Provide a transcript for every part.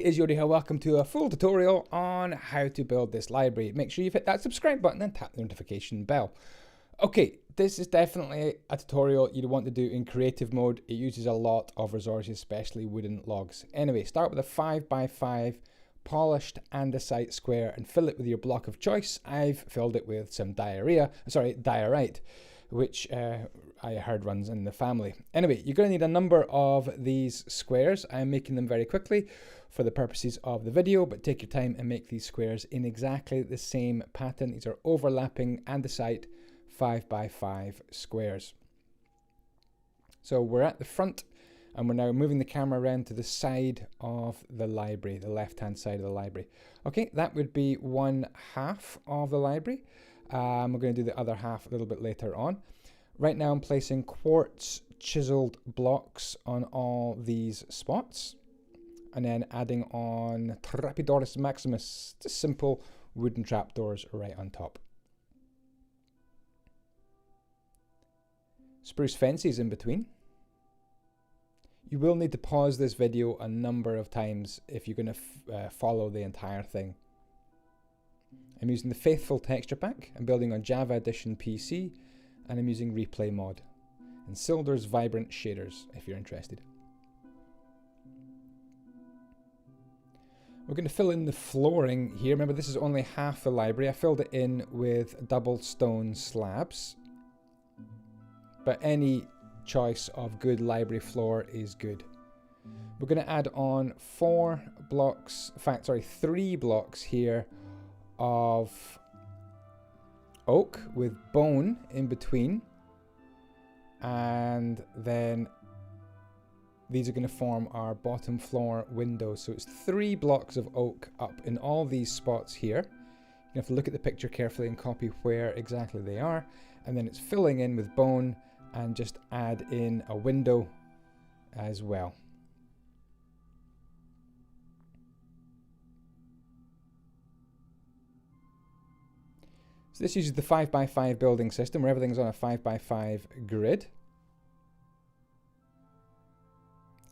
Andyisyoda here. Welcome to a full tutorial on how to build this library. Make sure you've hit that subscribe button and tap the notification bell. Okay, this is definitely a tutorial you'd want to do in creative mode. It uses a lot of resources, especially wooden logs. Anyway, start with a 5x5 polished andesite square and fill it with your block of choice. I've filled it with some diorite, which I heard runs in the family. Anyway, you're going to need a number of these squares. I'm making them very quickly for the purposes of the video, but take your time and make these squares in exactly the same pattern. These are overlapping andesite 5x5 squares. So we're at the front and we're now moving the camera around to the side of the library, the left-hand side of the library. Okay, that would be one half of the library. We're going to do the other half a little bit later on. Right now I'm placing quartz chiseled blocks on all these spots and then adding on Trapedoris Maximus, just simple wooden trapdoors right on top. Spruce fences in between. You will need to pause this video a number of times if you're going to follow the entire thing. I'm using the Faithful texture pack. I'm building on Java Edition PC, and I'm using Replay mod and SILDURS Vibrant Shaders if you're interested. We're going to fill in the flooring here. Remember, this is only half the library. I filled it in with double stone slabs, but any choice of good library floor is good. We're going to add on 3 blocks here of oak with bone in between, and then these are going to form our bottom floor windows. So it's 3 blocks of oak up in all these spots here. You have to look at the picture carefully and copy where exactly they are, and then it's filling in with bone and just add in a window as well. So this uses the 5x5 building system where everything's on a 5x5 grid.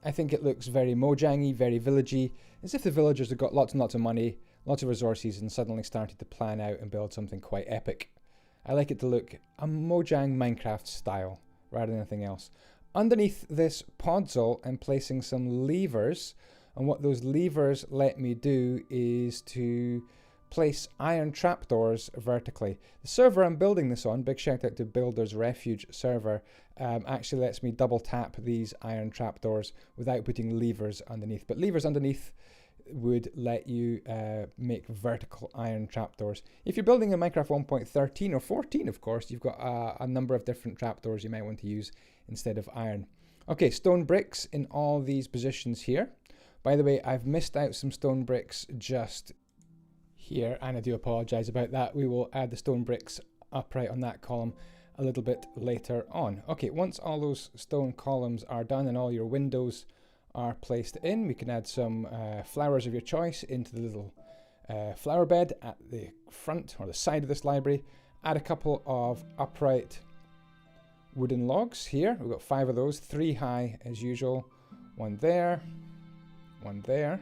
I think it looks very Mojang-y, very villagey, as if the villagers have got lots and lots of money, lots of resources, and suddenly started to plan out and build something quite epic. I like it to look a Mojang Minecraft style rather than anything else. Underneath this podzol, I'm placing some levers, and what those levers let me do is to place iron trapdoors vertically. The server I'm building this on, big shout out to Builder's Refuge server, actually lets me double tap these iron trapdoors without putting levers underneath. But levers underneath would let you make vertical iron trapdoors. If you're building in Minecraft 1.13 or 14, of course, you've got a number of different trapdoors you might want to use instead of iron. Okay, stone bricks in all these positions here. By the way, I've missed out some stone bricks just here, and I do apologize about that. We will add the stone bricks upright on that column a little bit later on. Okay, once all those stone columns are done and all your windows are placed in, we can add some flowers of your choice into the little flower bed at the front or the side of this library. Add a couple of upright wooden logs here. We've got 5 of those, 3 high as usual. One there, one there.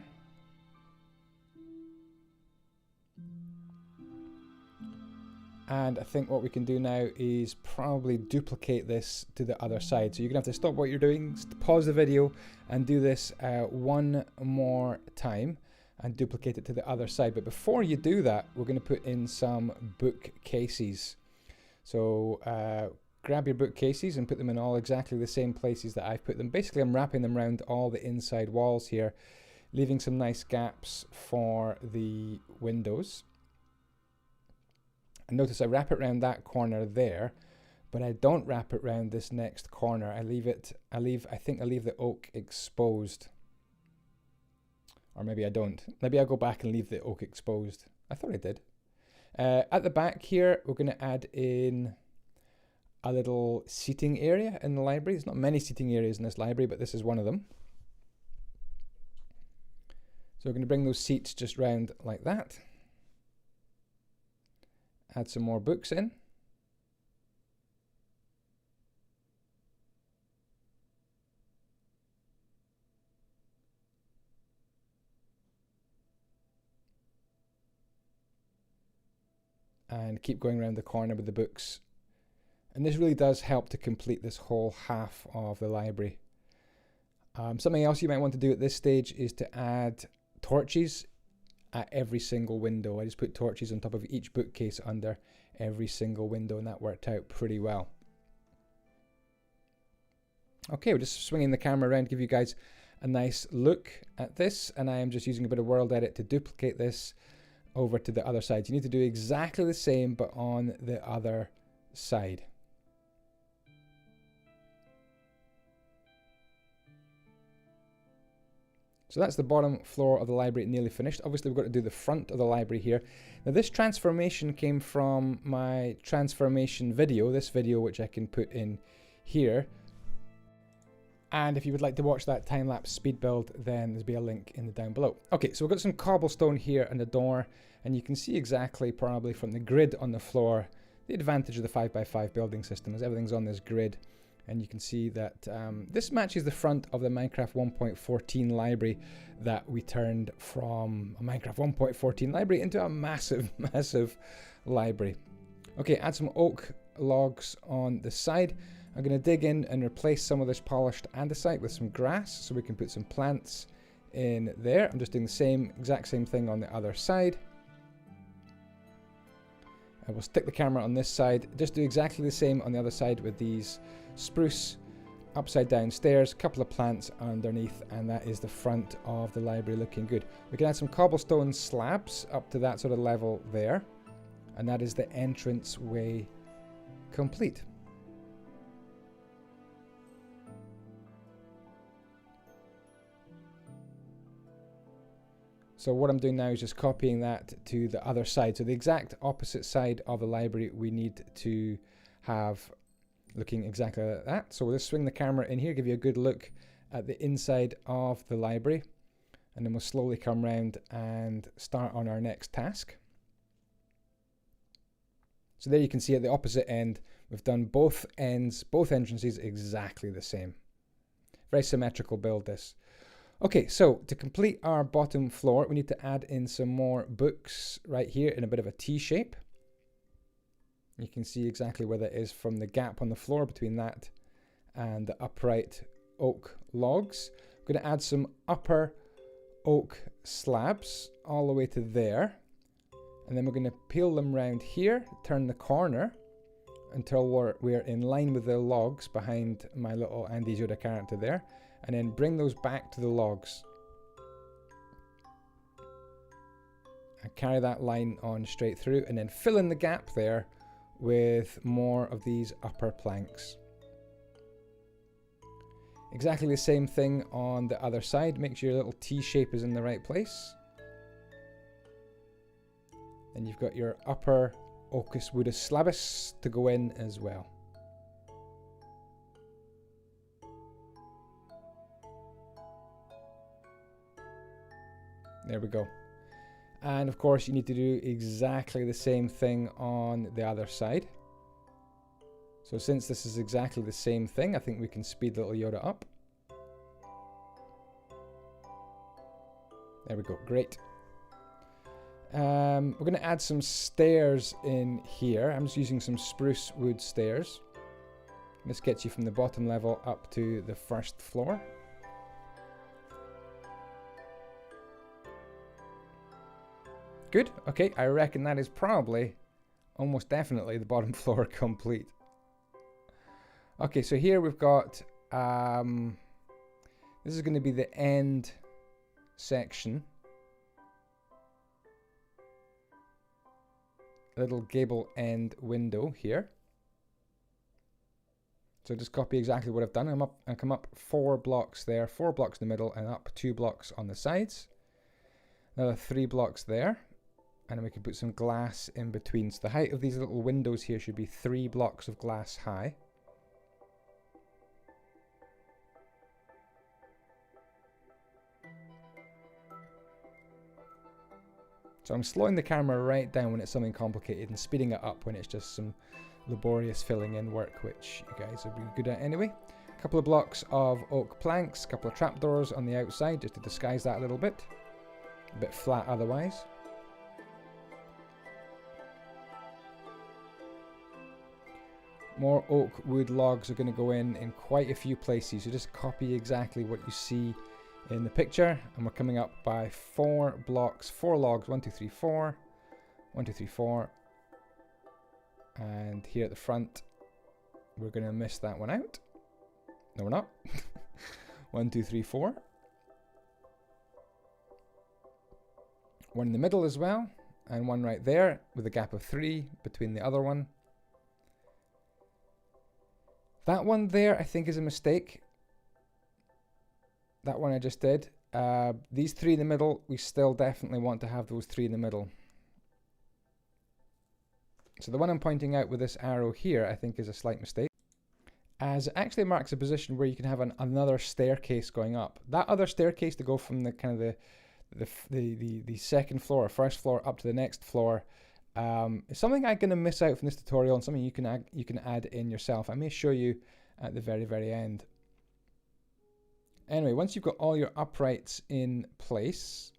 And I think what we can do now is probably duplicate this to the other side. So you're going to have to stop what you're doing, pause the video, and do this one more time and duplicate it to the other side. But before you do that, we're going to put in some bookcases. So grab your bookcases and put them in all exactly the same places that I've put them. Basically, I'm wrapping them around all the inside walls here, leaving some nice gaps for the windows. And notice I wrap it around that corner there, but I don't wrap it around this next corner. I think I leave the oak exposed. Or maybe I don't. Maybe I'll go back and leave the oak exposed. I thought I did. At the back here, we're going to add in a little seating area in the library. There's not many seating areas in this library, but this is one of them. So we're going to bring those seats just round like that. Add some more books in. and keep going around the corner with the books. And this really does help to complete this whole half of the library. Something else you might want to do at this stage is to add torches at every single window. I just put torches on top of each bookcase under every single window, and that worked out pretty well. Okay, we're just swinging the camera around to give you guys a nice look at this, and I am just using a bit of World Edit to duplicate this over to the other side. You need to do exactly the same, but on the other side. So that's the bottom floor of the library nearly finished. Obviously, we've got to do the front of the library here. Now, this transformation came from my transformation video, this video which I can put in here. And if you would like to watch that time-lapse speed build, then there'll be a link in the down below. Okay, so we've got some cobblestone here and the door, and you can see exactly, probably from the grid on the floor, the advantage of the 5x5 building system is everything's on this grid. And you can see that this matches the front of the Minecraft 1.14 library that we turned from a Minecraft 1.14 library into a massive, massive library. Okay, add some oak logs on the side. I'm going to dig in and replace some of this polished andesite with some grass so we can put some plants in there. I'm just doing the exact same thing on the other side. I will stick the camera on this side, just do exactly the same on the other side with these spruce upside down stairs, a couple of plants underneath, and that is the front of the library looking good. We can add some cobblestone slabs up to that sort of level there, and that is the entrance way complete. So what I'm doing now is just copying that to the other side. So the exact opposite side of the library we need to have looking exactly like that. So we'll just swing the camera in here, give you a good look at the inside of the library, and then we'll slowly come round and start on our next task. So there you can see at the opposite end, we've done both ends, both entrances exactly the same. Very symmetrical build this. Okay, so to complete our bottom floor, we need to add in some more books right here in a bit of a T shape. You can see exactly where that is from the gap on the floor between that and the upright oak logs. I'm going to add some upper oak slabs all the way to there. And then we're going to peel them round here, turn the corner until we're in line with the logs behind my little Andyisyoda character there. And then bring those back to the logs. And carry that line on straight through, and then fill in the gap there with more of these upper planks. Exactly the same thing on the other side. Make sure your little T shape is in the right place. And you've got your upper Ocus Woodus Slabus to go in as well. There we go. And of course you need to do exactly the same thing on the other side. So since this is exactly the same thing, I think we can speed little Yoda up. There we go, great. We're going to add some stairs in here. I'm just using some spruce wood stairs. This gets you from the bottom level up to the first floor. Good, okay, I reckon that is probably, almost definitely, the bottom floor complete. Okay, so here we've got, this is going to be the end section. Little gable end window here. So just copy exactly what I've done. I come up 4 blocks there, 4 blocks in the middle, and up 2 blocks on the sides. Another 3 blocks there. And then we can put some glass in between. So the height of these little windows here should be 3 blocks of glass high. So I'm slowing the camera right down when it's something complicated and speeding it up when it's just some laborious filling in work, which you guys will be good at anyway. A couple of blocks of oak planks, a couple of trapdoors on the outside just to disguise that a little bit. A bit flat otherwise. More oak wood logs are going to go in quite a few places. So just copy exactly what you see in the picture. And we're coming up by 4 blocks, 4 logs, 1, 2, 3, 4. 1, 2, 3, 4. And here at the front, we're going to miss that one out. No, we're not. 1, 2, 3, 4. One in the middle as well. And one right there with a gap of 3 between the other one. That one there, I think, is a mistake. That one I just did. These 3 in the middle, we still definitely want to have those 3 in the middle. So the one I'm pointing out with this arrow here, I think, is a slight mistake, as it actually marks a position where you can have another staircase going up. That other staircase to go from the kind of the second floor or first floor up to the next floor is something I'm going to miss out from this tutorial, and something you can add in yourself. I may show you at the very end. Anyway, once you've got all your uprights in place,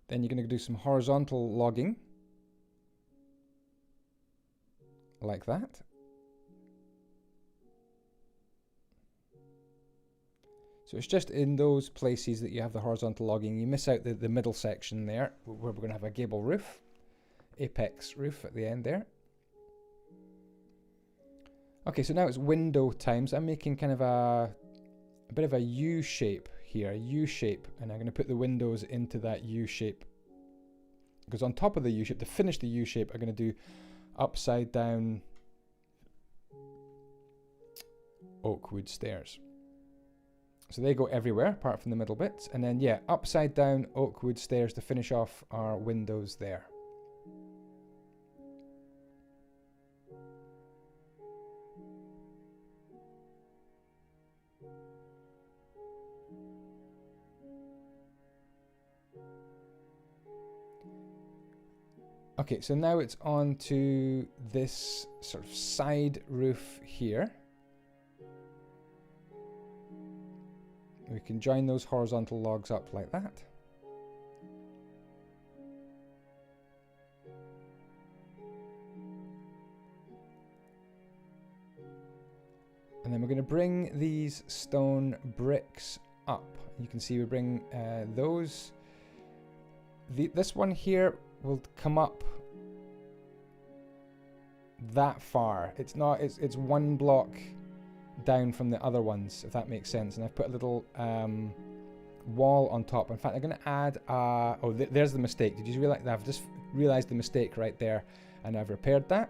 then you're going to do some horizontal logging, like that. So it's just in those places that you have the horizontal logging. You miss out the middle section there, where we're going to have a gable roof, apex roof at the end there. Okay, so now it's window time. So I'm making kind of a bit of a U shape here, a U shape, and I'm going to put the windows into that U shape. Because on top of the U shape, to finish the U shape, I'm going to do upside down oak wood stairs. So they go everywhere apart from the middle bits. And then, yeah, upside down oak wood stairs to finish off our windows there. Okay, so now it's on to this sort of side roof here. We can join those horizontal logs up like that. And then we're going to bring these stone bricks up. You can see we bring those. This one here will come up that far. It's not. It's one block down from the other ones, if that makes sense. And I've put a little wall on top. In fact, I'm going to add. Oh, there's the mistake. Did you realize? I've just realized the mistake right there, and I've repaired that,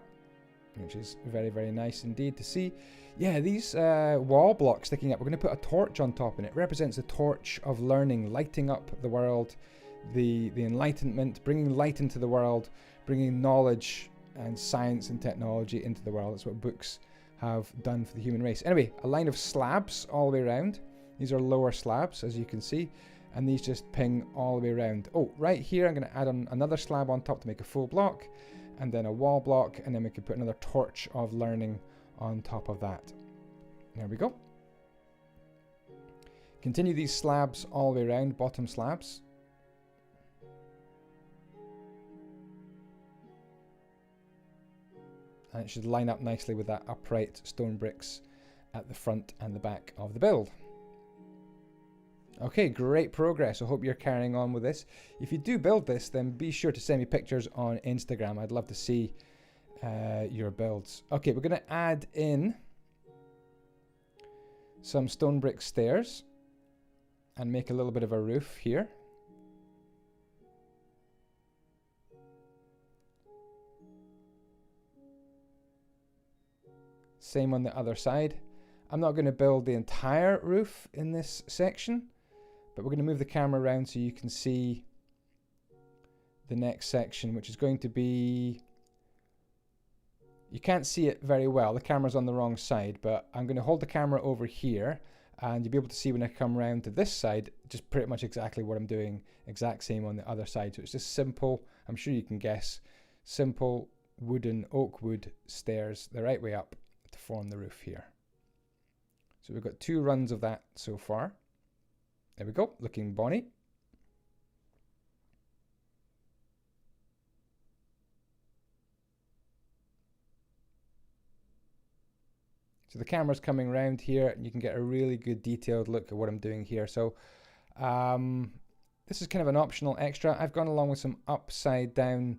which is very nice indeed to see. Yeah, these wall blocks sticking up. We're going to put a torch on top, and it represents the torch of learning, lighting up the world, the enlightenment, bringing light into the world, bringing knowledge and science and technology into the world. That's what books have done for the human race. Anyway, a line of slabs all the way around. These are lower slabs, as you can see, and these just ping all the way around. Oh, right here, I'm going to add on another slab on top to make a full block, and then a wall block, and then we can put another torch of learning on top of that. There we go. Continue these slabs all the way around, bottom slabs. And it should line up nicely with that upright stone bricks at the front and the back of the build. Okay, great progress. I hope you're carrying on with this. If you do build this, then be sure to send me pictures on Instagram. I'd love to see your builds. Okay, we're going to add in some stone brick stairs and make a little bit of a roof here. Same on the other side. I'm not going to build the entire roof in this section, but we're going to move the camera around so you can see the next section, which is going to be... You can't see it very well. The camera's on the wrong side, but I'm going to hold the camera over here, and you'll be able to see when I come around to this side, just pretty much exactly what I'm doing, exact same on the other side. So it's just simple, I'm sure you can guess, simple wooden oak wood stairs the right way up to form the roof here. So we've got 2 runs of that so far. There we go, looking bonny. So the camera's coming around here and you can get a really good detailed look at what I'm doing here. So this is kind of an optional extra. I've gone along with some upside down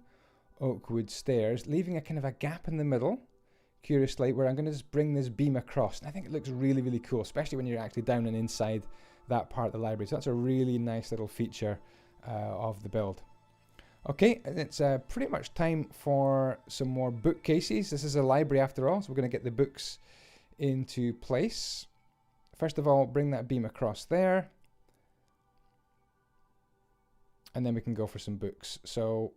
oak wood stairs, leaving a kind of a gap in the middle, curiously, where I'm going to just bring this beam across. And I think it looks really, really cool, especially when you're actually down and inside that part of the library. So that's a really nice little feature of the build. Okay, and it's pretty much time for some more bookcases. This is a library after all, so we're going to get the books into place. First of all, bring that beam across there. And then we can go for some books. So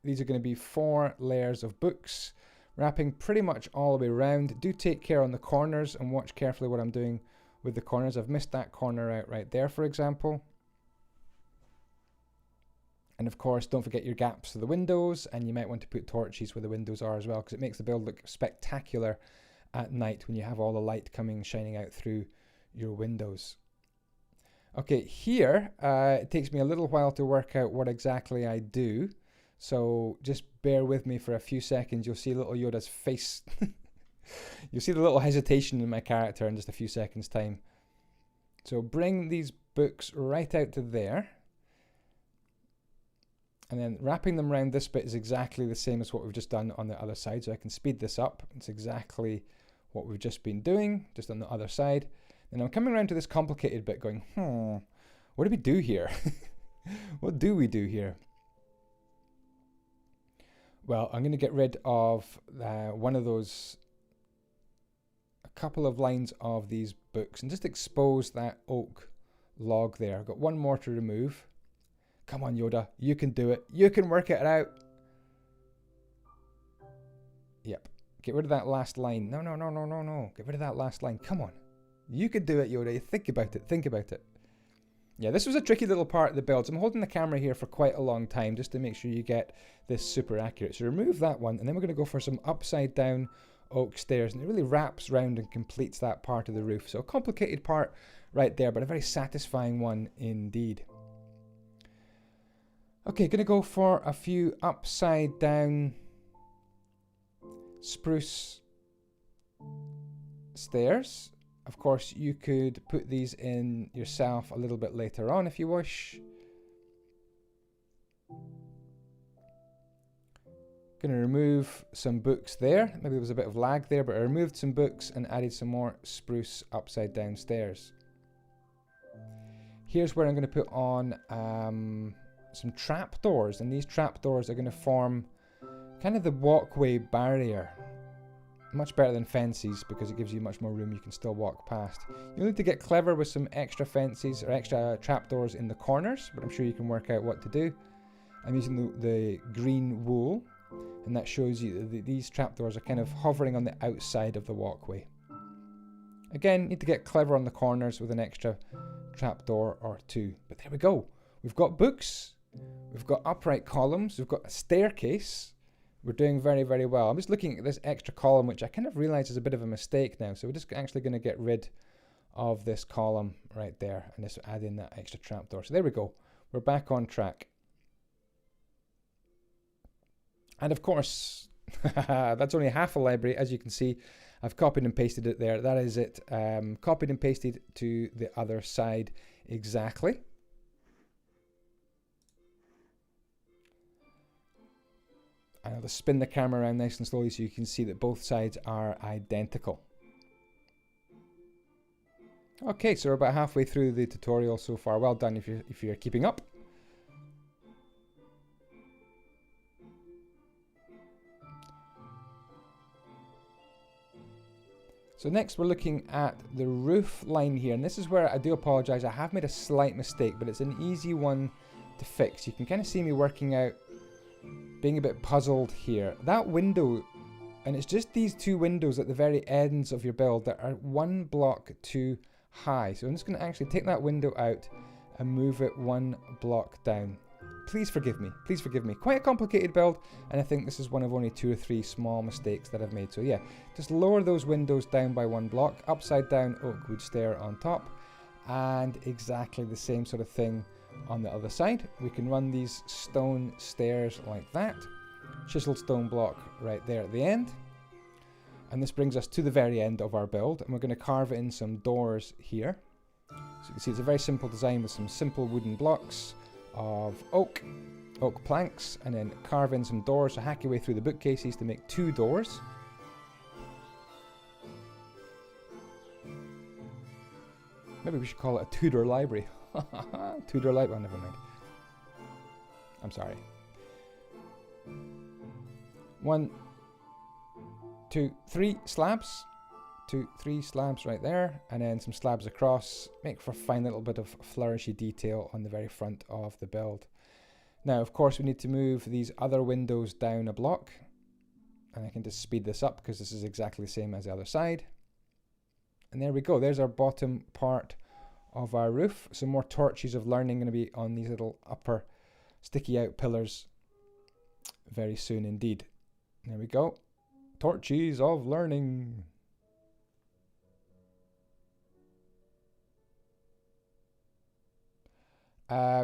these are going to be 4 layers of books, wrapping pretty much all the way around. Do take care on the corners and watch carefully what I'm doing with the corners. I've missed that corner out right there, for example. And of course, don't forget your gaps for the windows, and you might want to put torches where the windows are as well, because it makes the build look spectacular at night when you have all the light shining out through your windows. Okay, here, it takes me a little while to work out what exactly I do. So just bear with me for a few seconds. You'll see little Yoda's face. You'll see the little hesitation in my character in just a few seconds' time. So bring these books right out to there. And then wrapping them around this bit is exactly the same as what we've just done on the other side. So I can speed this up. It's exactly what we've just been doing, just on the other side. And I'm coming around to this complicated bit going, what do we do here? What do we do here? Well, I'm going to get rid of one of those, a couple of lines of these books and just expose that oak log there. I've got one more to remove. Come on, Yoda, you can do it. You can work it out. Yep. Get rid of that last line. No. Get rid of that last line. Come on. You could do it, Yoda. Think about it. Think about it. Yeah, this was a tricky little part of the build. So I'm holding the camera here for quite a long time just to make sure you get this super accurate. So remove that one, and then we're going to go for some upside down oak stairs. And it really wraps round and completes that part of the roof. So a complicated part right there, but a very satisfying one indeed. Okay, going to go for a few upside down spruce stairs. Of course, you could put these in yourself a little bit later on if you wish. Going to remove some books there. Maybe there was a bit of lag there, but I removed some books and added some more spruce upside down stairs. Here's where I'm going to put on some trapdoors, and these trapdoors are going to form kind of the walkway barrier. Much better than fences because it gives you much more room. You can still walk past. You'll need to get clever with some extra fences or extra trapdoors in the corners, but I'm sure you can work out what to do. I'm using the green wool, and that shows you that these trapdoors are kind of hovering on the outside of the walkway. Again, need to get clever on the corners with an extra trapdoor or two. But there we go. We've got books, we've got upright columns, we've got a staircase. We're doing very, very well. I'm just looking at this extra column, which I kind of realize is a bit of a mistake now. So we're just actually going to get rid of this column right there and just add in that extra trapdoor. So there we go. We're back on track. And of course, that's only half a library. As you can see, I've copied and pasted it there. That is it. Copied and pasted to the other side exactly. I'll just spin the camera around nice and slowly so you can see that both sides are identical. Okay, so we're about halfway through the tutorial so far. Well done if you're keeping up. So next we're looking at the roof line here, and this is where I do apologize. I have made a slight mistake, but it's an easy one to fix. You can kind of see me working out, being a bit puzzled here. That window, and it's just these two windows at the very ends of your build that are one block too high. So I'm just going to actually take that window out and move it one block down. Please forgive me. Please forgive me. Quite a complicated build, and I think this is one of only 2 or 3 small mistakes that I've made. So yeah, just lower those windows down by one block, upside down oak wood stair on top, and exactly the same sort of thing on the other side. We can run these stone stairs like that. Chiseled stone block right there at the end. And this brings us to the very end of our build, and we're going to carve in some doors here. So you can see it's a very simple design with some simple wooden blocks of oak planks, and then carve in some doors, so hack your way through the bookcases to make 2 doors. Maybe we should call it a Tudor library. Tudor library, oh, never mind. I'm sorry. 1, 2, 3 slabs. 2, 3 slabs right there, and then some slabs across. Make for a fine little bit of flourishy detail on the very front of the build. Now, of course, we need to move these other windows down a block. And I can just speed this up because this is exactly the same as the other side. And there we go. There's our bottom part of our roof. Some more torches of learning going to be on these little upper sticky out pillars very soon indeed. There we go. Torches of learning.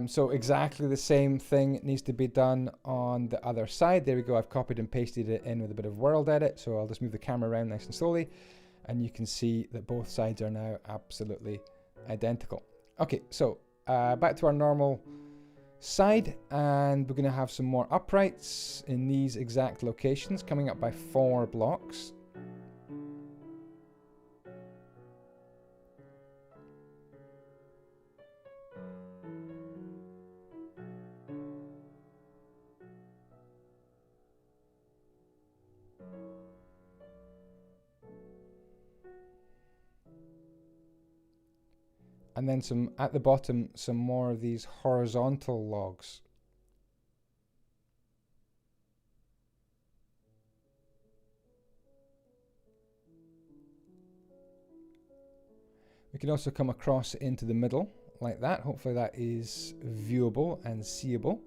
So exactly the same thing needs to be done on the other side. There we go. I've copied and pasted it in with a bit of world edit. So I'll just move the camera around nice and slowly. And you can see that both sides are now absolutely identical. Okay, so back to our normal side. And we're going to have some more uprights in these exact locations, coming up by 4 blocks. And then some at the bottom, some more of these horizontal logs. We can also come across into the middle like that. Hopefully that is viewable and seeable.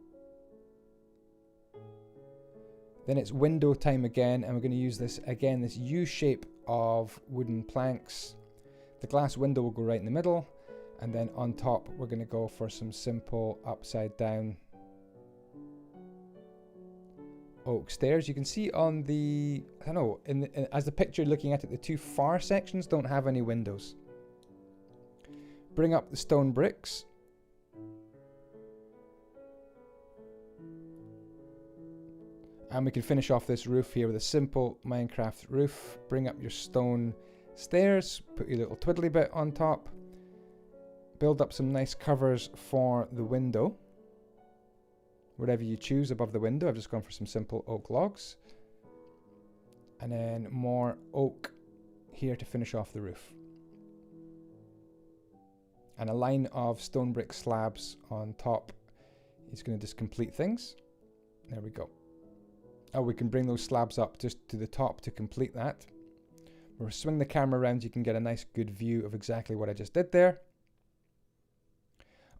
Then it's window time again, and we're going to use this again, this U shape of wooden planks. The glass window will go right in the middle. And then on top, we're going to go for some simple upside down oak stairs. You can see on the, I don't know, as the picture looking at it, the 2 far sections don't have any windows. Bring up the stone bricks. And we can finish off this roof here with a simple Minecraft roof. Bring up your stone stairs, put your little twiddly bit on top. Build up some nice covers for the window. Whatever you choose above the window. I've just gone for some simple oak logs. And then more oak here to finish off the roof. And a line of stone brick slabs on top is going to just complete things. There we go. Oh, we can bring those slabs up just to the top to complete that. We'll swing the camera around, you can get a nice good view of exactly what I just did there.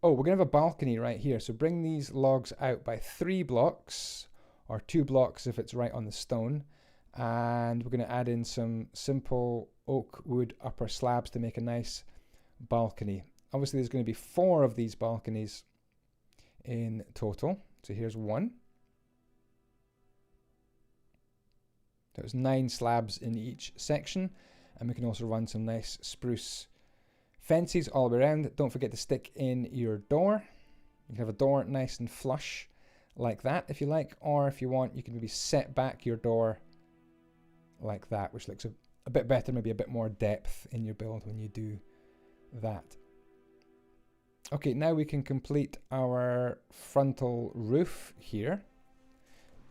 Oh, we're going to have a balcony right here. So bring these logs out by 3 blocks, or 2 blocks if it's right on the stone. And we're going to add in some simple oak wood upper slabs to make a nice balcony. Obviously, there's going to be 4 of these balconies in total. So here's 1. There's 9 slabs in each section. And we can also run some nice spruce fences all the way around. Don't forget to stick in your door. You can have a door nice and flush like that if you like, or if you want you can maybe set back your door like that, which looks a bit better, maybe a bit more depth in your build when you do that. Okay, now we can complete our frontal roof here.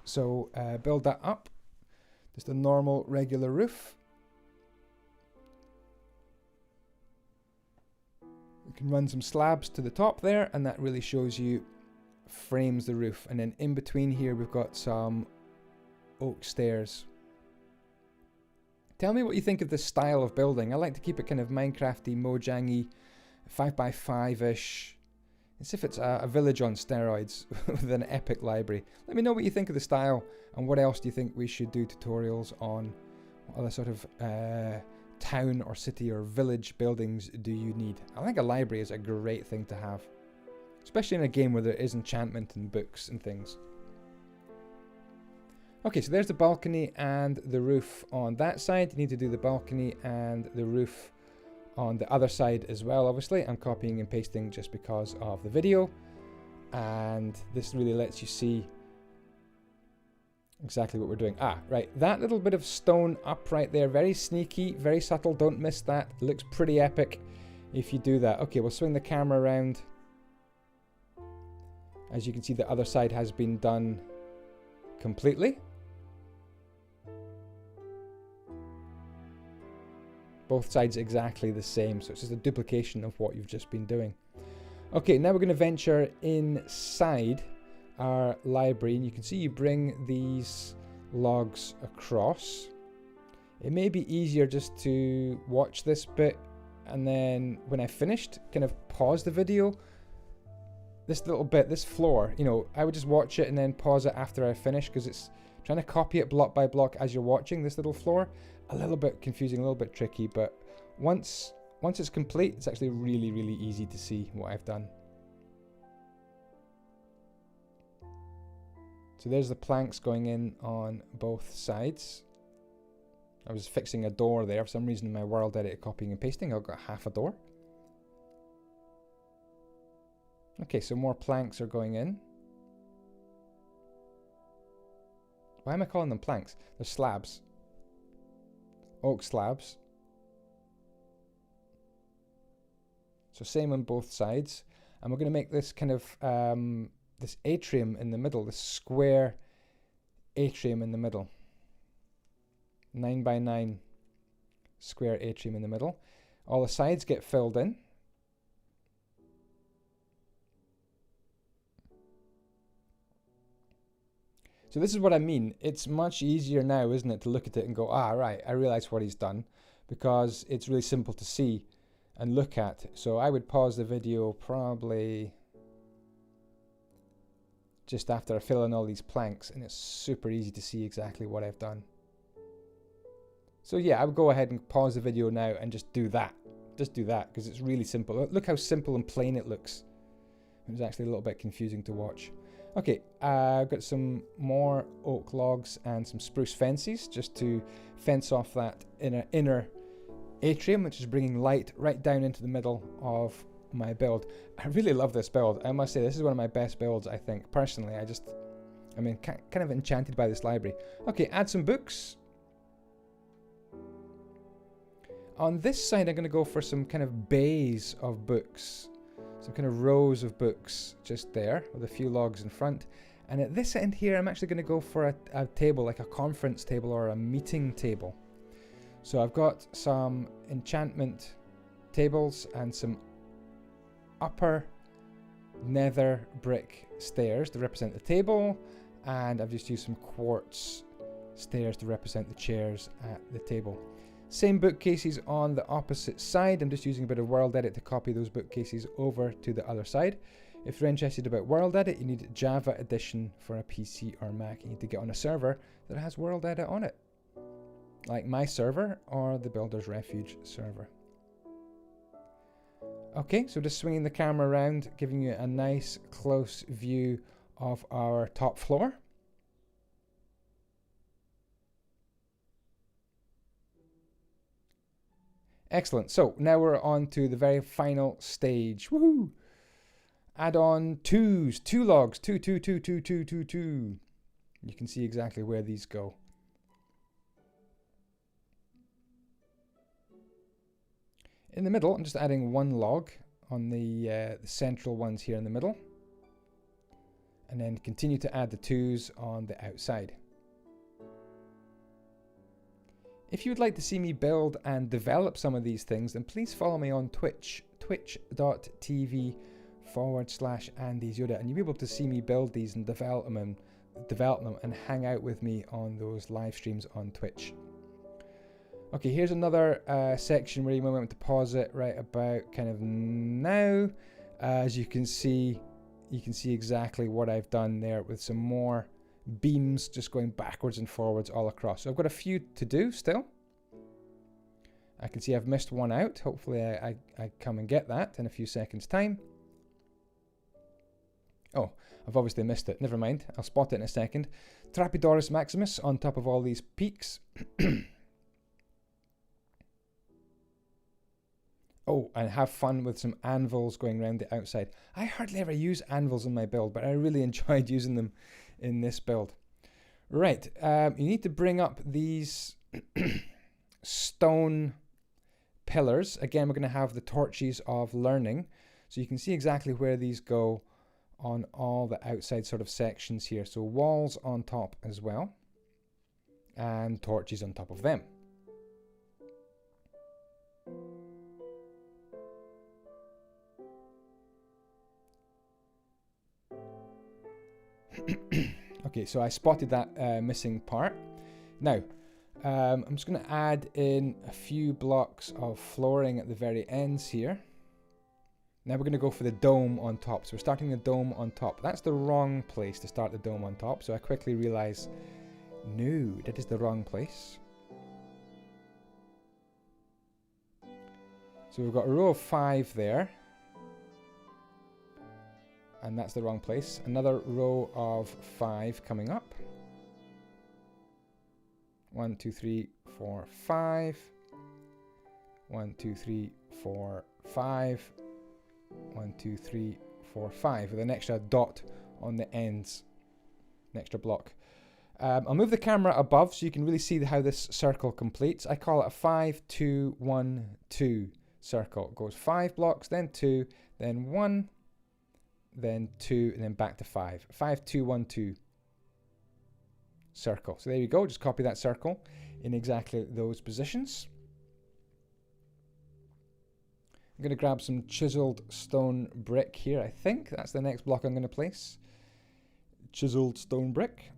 So build that up, just a normal regular roof. We can run some slabs to the top there, and that really shows you, frames the roof. And then in between here we've got some oak stairs. Tell me what you think of this style of building. I like to keep it kind of Minecrafty, Mojangy, 5x5-ish. As if it's a village on steroids with an epic library. Let me know what you think of the style, and what else do you think we should do tutorials on. What other sort of town or city or village buildings do you need? I think a library is a great thing to have, especially in a game where there is enchantment and books and things. Okay, so there's the balcony and the roof on that side. You need to do the balcony and the roof on the other side as well, obviously. I'm copying and pasting just because of the video. And this really lets you see exactly what we're doing. Ah, right. That little bit of stone up right there, very sneaky, very subtle. Don't miss that. It looks pretty epic if you do that. Okay, we'll swing the camera around. As you can see, the other side has been done completely. Both sides exactly the same, so it's just a duplication of what you've just been doing. Okay, now we're going to venture inside our library, and you can see you bring these logs across. It may be easier just to watch this bit, and then when I finished, kind of pause the video. This little bit, this floor, you know, I would just watch it and then pause it after I finish, because it's trying to copy it block by block as you're watching this little floor. A little bit confusing, a little bit tricky, but once it's complete, it's actually really, really easy to see what I've done. So there's the planks going in on both sides. I was fixing a door there. For some reason in my world edit copying and pasting, I've got half a door. Okay, so more planks are going in. Why am I calling them planks? They're slabs. Oak slabs. So same on both sides. And we're going to make this kind of this atrium in the middle, this square atrium in the middle. 9 by 9 square atrium in the middle. All the sides get filled in. So this is what I mean. It's much easier now, isn't it, to look at it and go, ah, right, I realize what he's done, because it's really simple to see and look at. So I would pause the video probably just after I fill in all these planks, and it's super easy to see exactly what I've done. So yeah, I would go ahead and pause the video now and just do that. Just do that, because it's really simple. Look how simple and plain it looks. It was actually a little bit confusing to watch. Okay, I've got some more oak logs and some spruce fences just to fence off that inner atrium, which is bringing light right down into the middle of my build. I really love this build. I must say, this is one of my best builds, I think. Personally, I mean, kind of enchanted by this library. Okay, add some books. On this side, I'm going to go for some kind of bays of books. Some kind of rows of books just there with a few logs in front. And at this end here, I'm actually going to go for a table, like a conference table or a meeting table. So I've got some enchantment tables and some upper nether brick stairs to represent the table. And I've just used some quartz stairs to represent the chairs at the table. Same bookcases on the opposite side. I'm just using a bit of world edit to copy those bookcases over to the other side. If you're interested about world edit, you need Java Edition for a PC or Mac. You need to get on a server that has world edit on it, like my server or the Builder's Refuge server. Okay, so just swinging the camera around, giving you a nice close view of our top floor. Excellent. So now we're on to the very final stage. Woohoo! Add on two logs. Two. You can see exactly where these go. In the middle, I'm just adding one log on the central ones here in the middle. And then continue to add the twos on the outside. If you would like to see me build and develop some of these things, then please follow me on Twitch, twitch.tv/Andyisyoda, and you'll be able to see me build these and develop them and hang out with me on those live streams on Twitch. Okay, here's another section where you might want to pause it right about kind of now. As you can see exactly what I've done there with some more beams just going backwards and forwards all across. So I've got a few to do still. I can see I've missed one out. Hopefully I come and get that in a few seconds time. Oh, I've obviously missed it. Never mind. I'll spot it in a second. Trapedoris Maximus on top of all these peaks. Oh, and have fun with some anvils going around the outside. I hardly ever use anvils in my build, but I really enjoyed using them in this build. Right, you need to bring up these stone pillars. Again, we're going to have the torches of learning, so you can see exactly where these go on all the outside sort of sections here. So walls on top as well, and torches on top of them. Okay, so I spotted that missing part. Now, I'm just going to add in a few blocks of flooring at the very ends here. Now we're going to go for the dome on top. So we're starting the dome on top. That's the wrong place to start the dome on top. So I quickly realize, no, that is the wrong place. So we've got a row of 5 there. And that's the wrong place. Another row of 5 coming up. 1, 2, 3, 4, 5. 1, 2, 3, 4, 5. 1, 2, 3, 4, 5 with an extra dot on the ends. An extra block. I'll move the camera above so you can really see how this circle completes. I call it a 5, 2, 1, 2 circle. It goes 5 blocks, then 2, then 1. Then 2, and then back to 5. 5, 2, 1, 2 circle. So there you go. Just copy that circle in exactly those positions. I'm going to grab some chiseled stone brick here. I think that's the next block I'm going to place. Chiseled stone brick.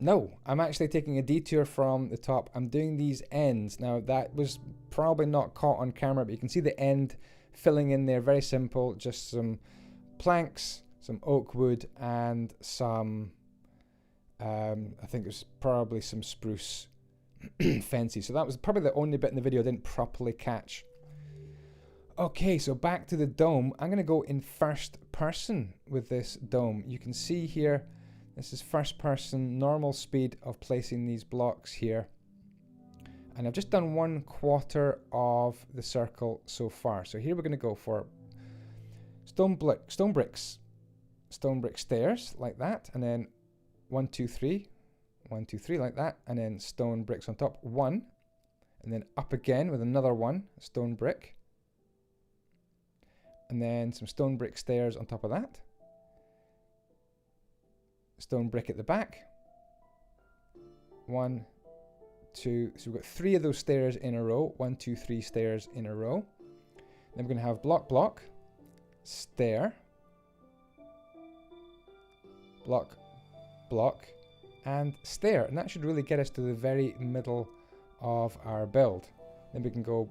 No, I'm actually taking a detour from the top. I'm doing these ends. Now that was probably not caught on camera, but you can see the end filling in there. Very simple, just some planks, some oak wood, and some I think it was probably some spruce fences. So that was probably the only bit in the video I didn't properly catch. Okay, so back to the dome. I'm going to go in first person with this dome. You can see here, this is first person, normal speed of placing these blocks here. And I've just done 1/4 of the circle so far. So here we're going to go for stone brick stairs like that, and then 1, 2, 3, 1, 2, 3 like that, and then stone bricks on top, 1, and then up again with another 1 stone brick, and then some stone brick stairs on top of that, stone brick at the back, 1, 2, so we've got 3 of those stairs in a row, 1, 2, 3 stairs in a row. Then we're going to have block, block, stair, block, block, and stair, and that should really get us to the very middle of our build. Then we can go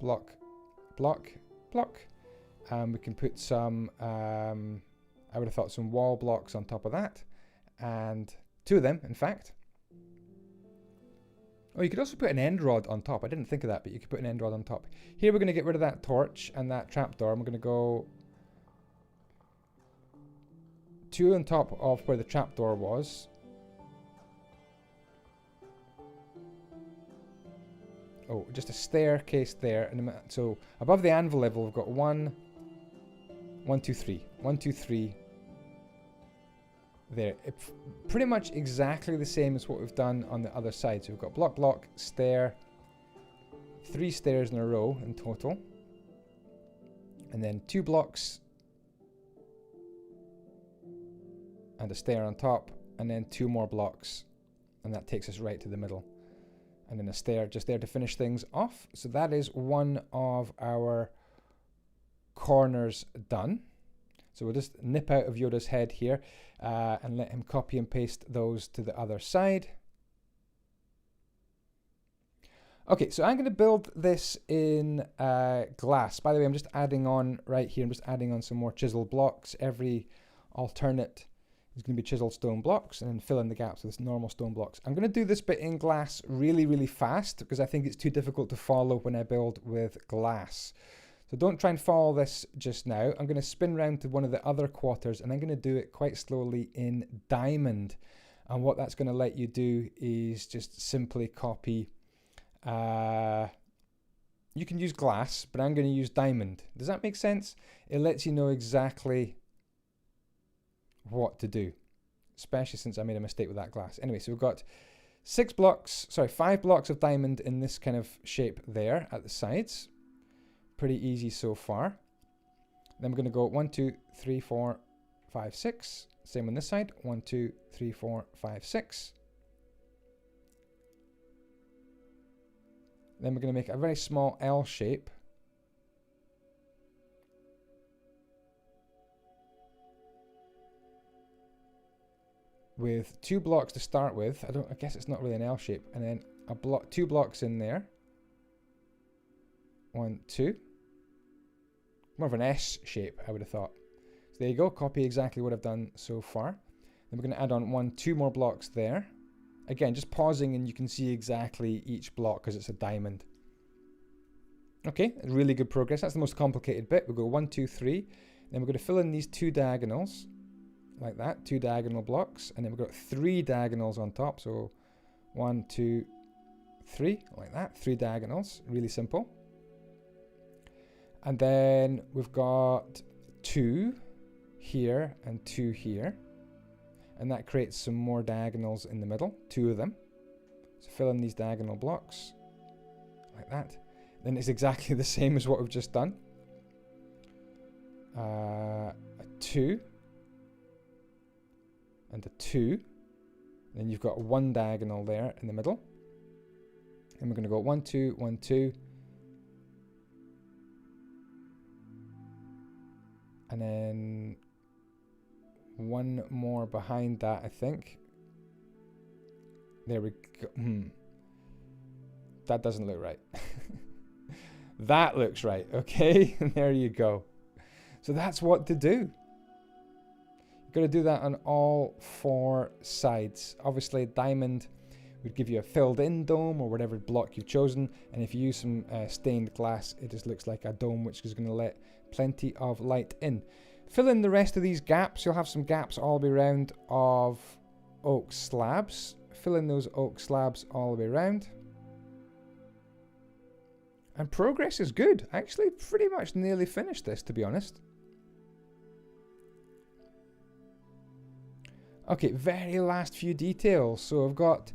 block, block, block, and we can put some, I would have thought some wall blocks on top of that, and 2 of them, in fact. Oh, you could also put an end rod on top. I didn't think of that, but you could put an end rod on top. Here we're going to get rid of that torch and that trapdoor. And we're going to go 2 on top of where the trapdoor was. Oh, just a staircase there. And so above the anvil level, we've got 1, 1, 2, 3. 1, 2, 3. There. It's pretty much exactly the same as what we've done on the other side. So we've got block, block, stair, 3 stairs in a row in total. And then 2 blocks. And a stair on top. And then 2 more blocks. And that takes us right to the middle. And then a stair just there to finish things off. So that is one of our corners done. So we'll just nip out of Yoda's head here and let him copy and paste those to the other side. Okay, so I'm going to build this in glass. By the way, I'm just adding on right here, I'm just adding on some more chiseled blocks. Every alternate is going to be chiseled stone blocks, and then fill in the gaps with normal stone blocks. I'm going to do this bit in glass really, really fast because I think it's too difficult to follow when I build with glass. So don't try and follow this just now. I'm going to spin round to one of the other quarters, and I'm going to do it quite slowly in diamond. And what that's going to let you do is just simply copy. You can use glass, but I'm going to use diamond. Does that make sense? It lets you know exactly what to do, especially since I made a mistake with that glass. Anyway, so we've got 5 blocks of diamond in this kind of shape there at the sides. Pretty easy so far. Then we're going to go 1, 2, 3, 4, 5, 6. Same on this side. 1, 2, 3, 4, 5, 6. Then we're going to make a very small L shape. With 2 blocks to start with. I guess it's not really an L shape. And then 2 blocks in there. 1, 2. More of an S shape, I would have thought. So there you go. Copy exactly what I've done so far. Then we're going to add on 2 more blocks there. Again, just pausing and you can see exactly each block because it's a diamond. Okay, really good progress. That's the most complicated bit. We'll go 1, 2, 3. Then we're going to fill in these 2 diagonals. Like that, 2 diagonal blocks. And then we've got 3 diagonals on top. So 1, 2, 3. Like that, 3 diagonals. Really simple. And then we've got 2 here and 2 here. And that creates some more diagonals in the middle, 2 of them. So fill in these diagonal blocks, like that. Then it's exactly the same as what we've just done. A 2. And a 2. Then you've got 1 diagonal there in the middle. And we're going to go 1, 2, 1, 2. And then 1 more behind that, I think. There we go. That doesn't look right. That looks right, okay? And there you go. So that's what to do. You've got to do that on all 4 sides. Obviously, diamond would give you a filled-in dome or whatever block you've chosen. And if you use some stained glass, it just looks like a dome, which is going to let plenty of light in. Fill in the rest of these gaps. You'll have some gaps all the way around of oak slabs. Fill in those oak slabs all the way around. And progress is good. Actually, pretty much nearly finished this, to be honest. Okay, very last few details. So I've got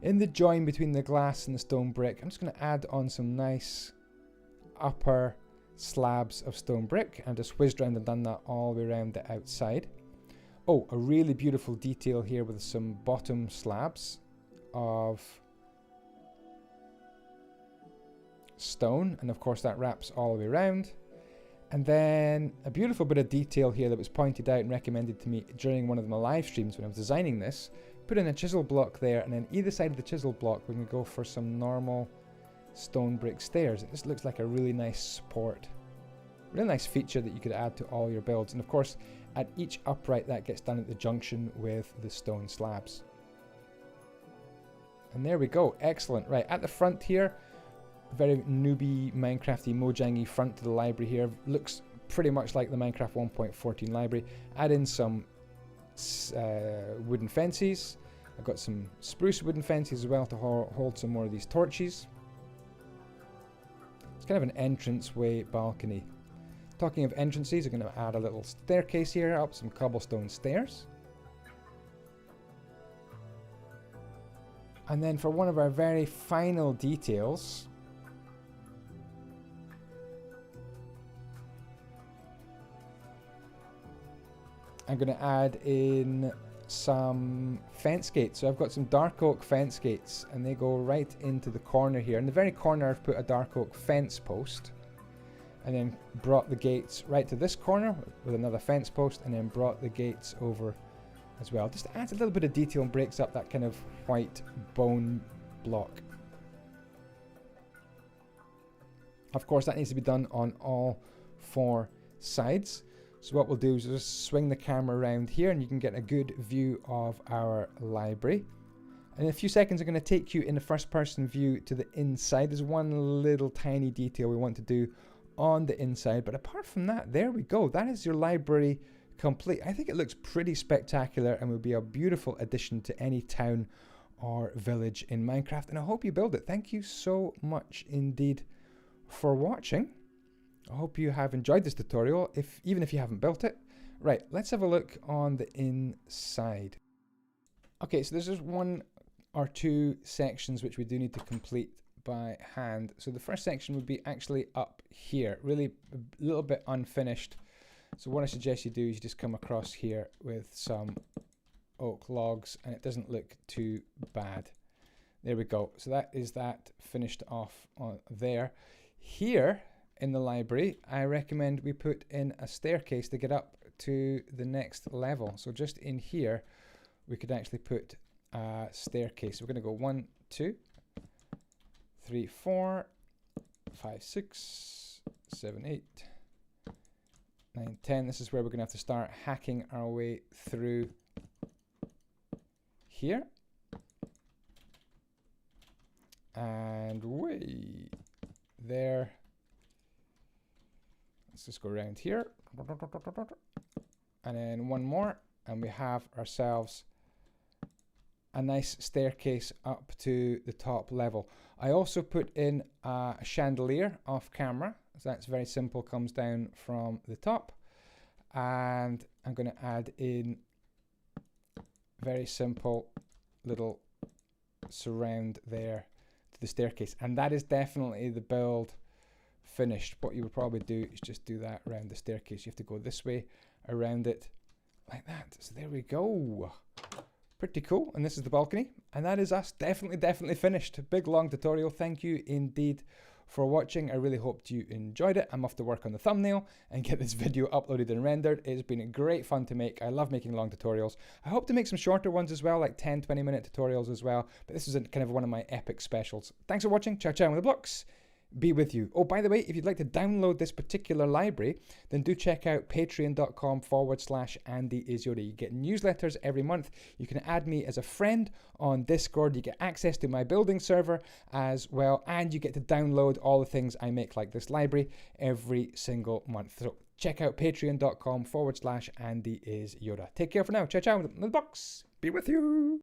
in the join between the glass and the stone brick, I'm just going to add on some nice upper slabs of stone brick and just whizzed around and done that all the way around the outside. Oh, a really beautiful detail here with some bottom slabs of stone, and of course that wraps all the way around. And then a beautiful bit of detail here that was pointed out and recommended to me during one of my live streams when I was designing this. Put in a chisel block there, and then either side of the chisel block we're going to go for some normal stone brick stairs. It just looks like a really nice support. Really nice feature that you could add to all your builds. And of course, at each upright that gets done at the junction with the stone slabs. And there we go. Excellent. Right, at the front here, very newbie Minecrafty Mojangy front to the library here. Looks pretty much like the Minecraft 1.14 library. Add in some wooden fences. I've got some spruce wooden fences as well to hold some more of these torches. It's kind of an entranceway balcony. Talking of entrances, I'm going to add a little staircase here, up some cobblestone stairs. And then for one of our very final details, I'm going to add in some fence gates. So I've got some dark oak fence gates, and they go right into the corner here. In the very corner, I've put a dark oak fence post, and then brought the gates right to this corner with another fence post, and then brought the gates over as well. Just adds a little bit of detail and breaks up that kind of white bone block. Of course, that needs to be done on all 4 sides. So what we'll do is just swing the camera around here, and you can get a good view of our library. And in a few seconds, I'm going to take you in the first person view to the inside. There's one little tiny detail we want to do on the inside. But apart from that, there we go. That is your library complete. I think it looks pretty spectacular and will be a beautiful addition to any town or village in Minecraft. And I hope you build it. Thank you so much indeed for watching. I hope you have enjoyed this tutorial, even if you haven't built it. Right, let's have a look on the inside. Okay, so there's just one or two sections which we do need to complete by hand. So the first section would be actually up here, really a little bit unfinished. So what I suggest you do is you just come across here with some oak logs, and it doesn't look too bad. There we go. So that is that finished off on there. Here in the library, I recommend we put in a staircase to get up to the next level. So just in here, we could actually put a staircase. We're going to go 1, 2, 3, 4, 5, 6, 7, 8, 9, 10. This is where we're going to have to start hacking our way through here. And way there. Let's just go around here. And then one more. And we have ourselves a nice staircase up to the top level. I also put in a chandelier off camera. So that's very simple, comes down from the top. And I'm going to add in very simple little surround there to the staircase. And that is definitely the build finished. What you would probably do is just do that around the staircase. You have to go this way around it like that. So there we go. Pretty cool. And this is the balcony. And that is us definitely finished. Big long tutorial. Thank you indeed for watching. I really hoped you enjoyed it. I'm off to work on the thumbnail and get this video uploaded and rendered. It's been great fun to make. I love making long tutorials. I hope to make some shorter ones as well, like 10, 20-minute tutorials as well. But this is kind of one of my epic specials. Thanks for watching. Ciao, ciao, and the blocks be with you. Oh, by the way, if you'd like to download this particular library, then do check out patreon.com/Andyisyoda. You get newsletters every month. You can add me as a friend on Discord. You get access to my building server as well, and you get to download all the things I make, like this library, every single month. So check out patreon.com/Andyisyoda. Take care for now. Ciao, ciao. The box be with you.